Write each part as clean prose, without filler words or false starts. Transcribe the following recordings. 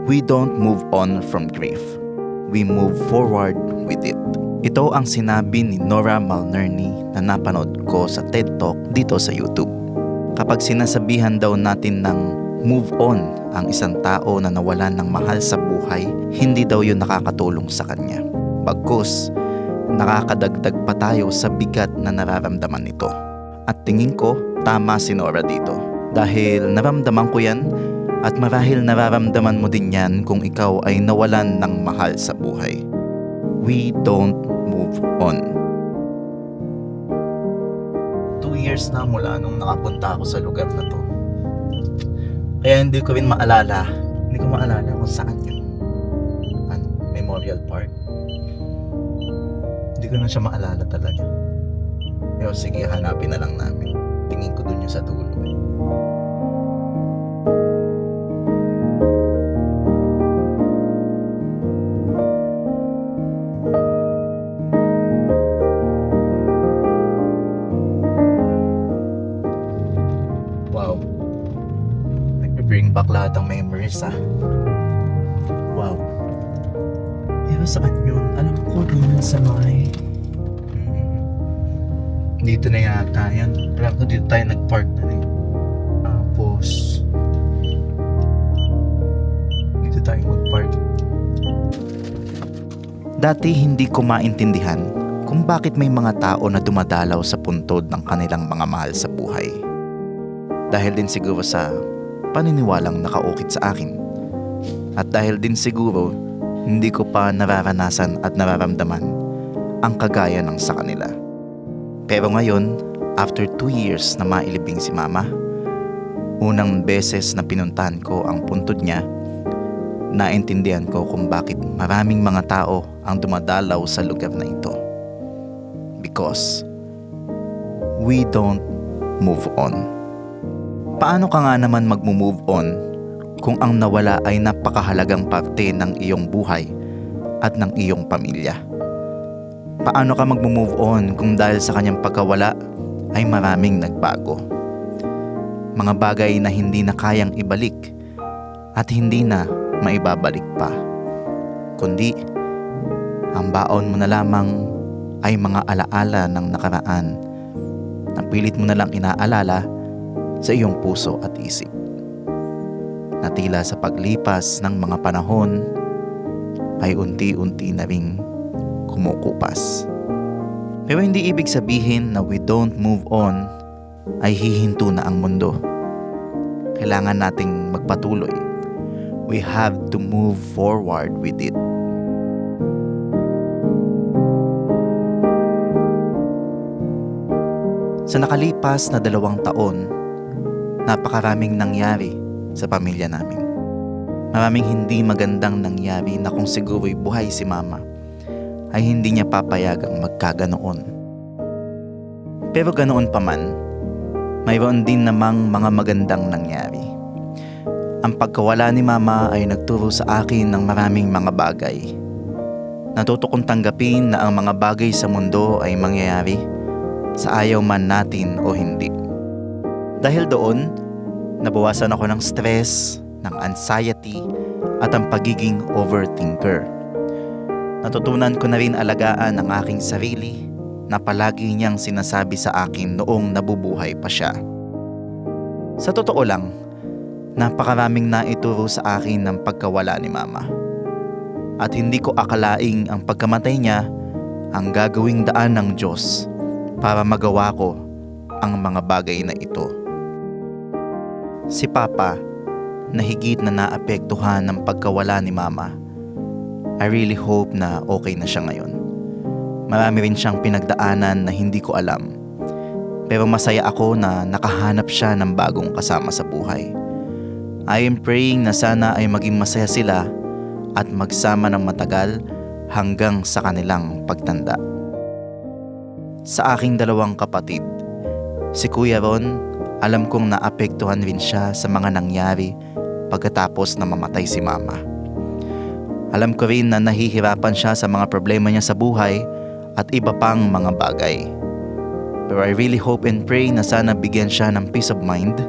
We don't move on from grief. We move forward with it. Ito ang sinabi ni Nora Malnerney na napanood ko sa TED Talk dito sa YouTube. Kapag sinasabihan daw natin ng move on ang isang tao na nawalan ng mahal sa buhay, hindi daw yun nakakatulong sa kanya. Bagkus, nakakadagdag pa tayo sa bigat na nararamdaman nito. At tingin ko, tama si Nora dito. Dahil naramdaman ko yan at marahil nararamdaman mo din yan kung ikaw ay nawalan ng mahal sa buhay. We don't move on. 2 years na mula nung nakapunta ako sa lugar na to. Kaya hindi ko maalala kung saan yung Memorial Park. Hindi ko na siya maalala talaga. Pero sige, hanapin na lang namin. Tingin ko dun yung sa dulo. Wow. Nag-bring back lahat ng memories Wow. Pero saan yun? Alam ko dun sa may... Dito na yata yan. Alam ko dito tayo nag-park na rin. Tapos... Dito tayo mag-park. Dati hindi ko maintindihan kung bakit may mga tao na dumadalaw sa puntod ng kanilang mga mahal sa buhay. Dahil din siguro sa paniniwalang nakaukit sa akin. At dahil din siguro hindi ko pa nararanasan at nararamdaman ang kagaya ng sa kanila. Pero ngayon, after 2 years na mailibing si Mama, unang beses na pinuntahan ko ang puntod niya, naintindihan ko kung bakit maraming mga tao ang dumadalaw sa lugar na ito. Because we don't move on. Paano ka nga naman mag-move on kung ang nawala ay napakahalagang parte ng iyong buhay at ng iyong pamilya? Paano ka mag-move on kung dahil sa kanyang pagkawala ay maraming nagbago? Mga bagay na hindi na kayang ibalik at hindi na maibabalik pa. Kundi, ang baon mo na lamang ay mga alaala ng nakaraan na pilit mo na lang inaalala sa iyong puso at isip. Na tila sa paglipas ng mga panahon ay unti-unti na ring kumukupas. Pero hindi ibig sabihin na we don't move on ay hihinto na ang mundo. Kailangan nating magpatuloy. We have to move forward with it. Sa nakalipas na 2 taon, napakaraming nangyari sa pamilya namin. Maraming hindi magandang nangyari na kung siguro'y buhay si Mama, ay hindi niya papayagang magkaganoon. Pero ganoon pa man, mayroon din namang mga magandang nangyari. Ang pagkawala ni Mama ay nagturo sa akin ng maraming mga bagay. Natuto kong tanggapin na ang mga bagay sa mundo ay mangyayari sa ayaw man natin o hindi. Dahil doon, nabawasan ako ng stress, ng anxiety, at ang pagiging overthinker. Natutunan ko na rin alagaan ang aking sarili na palagi niyang sinasabi sa akin noong nabubuhay pa siya. Sa totoo lang, napakaraming naituro sa akin ng pagkawala ni Mama. At hindi ko akalaing ang pagkamatay niya ang gagawing daan ng Diyos para magawa ko ang mga bagay na ito. Si Papa, na higit na naapektuhan ng pagkawala ni Mama, I really hope na okay na siya ngayon. Marami rin siyang pinagdaanan na hindi ko alam. Pero masaya ako na nakahanap siya ng bagong kasama sa buhay. I am praying na sana ay maging masaya sila at magsama ng matagal hanggang sa kanilang pagtanda. Sa aking 2 kapatid, si Kuya Ron, alam kong naapektuhan rin siya sa mga nangyari pagkatapos na mamatay si Mama. Alam ko rin na nahihirapan siya sa mga problema niya sa buhay at iba pang mga bagay. Pero I really hope and pray na sana bigyan siya ng peace of mind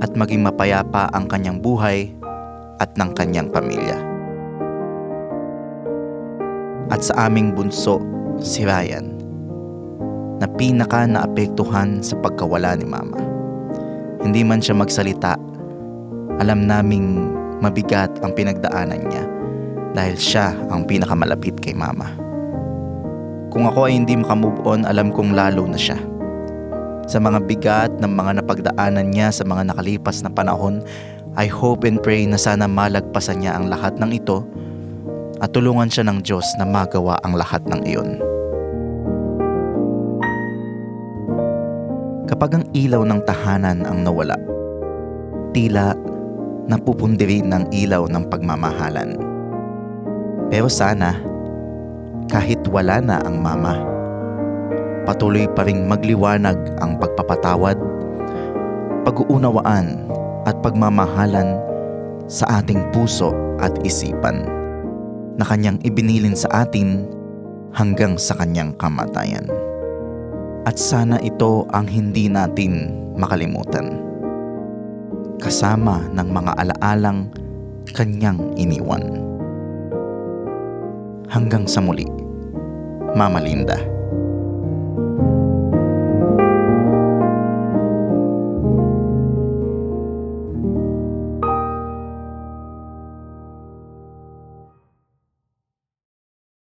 at maging mapayapa ang kanyang buhay at ng kanyang pamilya. At sa aming bunso, si Ryan, na pinaka naapektuhan sa pagkawala ni Mama. Hindi man siya magsalita, alam naming mabigat ang pinagdaanan niya dahil siya ang pinakamalapit kay Mama. Kung ako ay hindi makamove on, alam kong lalo na siya. Sa mga bigat ng mga napagdaanan niya sa mga nakalipas na panahon, I hope and pray na sana malagpasan niya ang lahat ng ito at tulungan siya ng Diyos na magawa ang lahat ng iyon. Kapag ang ilaw ng tahanan ang nawala, tila napupundiri ng ilaw ng pagmamahalan. Pero sana, kahit wala na ang Mama, patuloy pa ring magliwanag ang pagpapatawad, pag-uunawaan at pagmamahalan sa ating puso at isipan na kanyang ibinilin sa atin hanggang sa kanyang kamatayan. At sana ito ang hindi natin makalimutan, kasama ng mga alaalang kanyang iniwan. Hanggang sa muli, Mama Linda.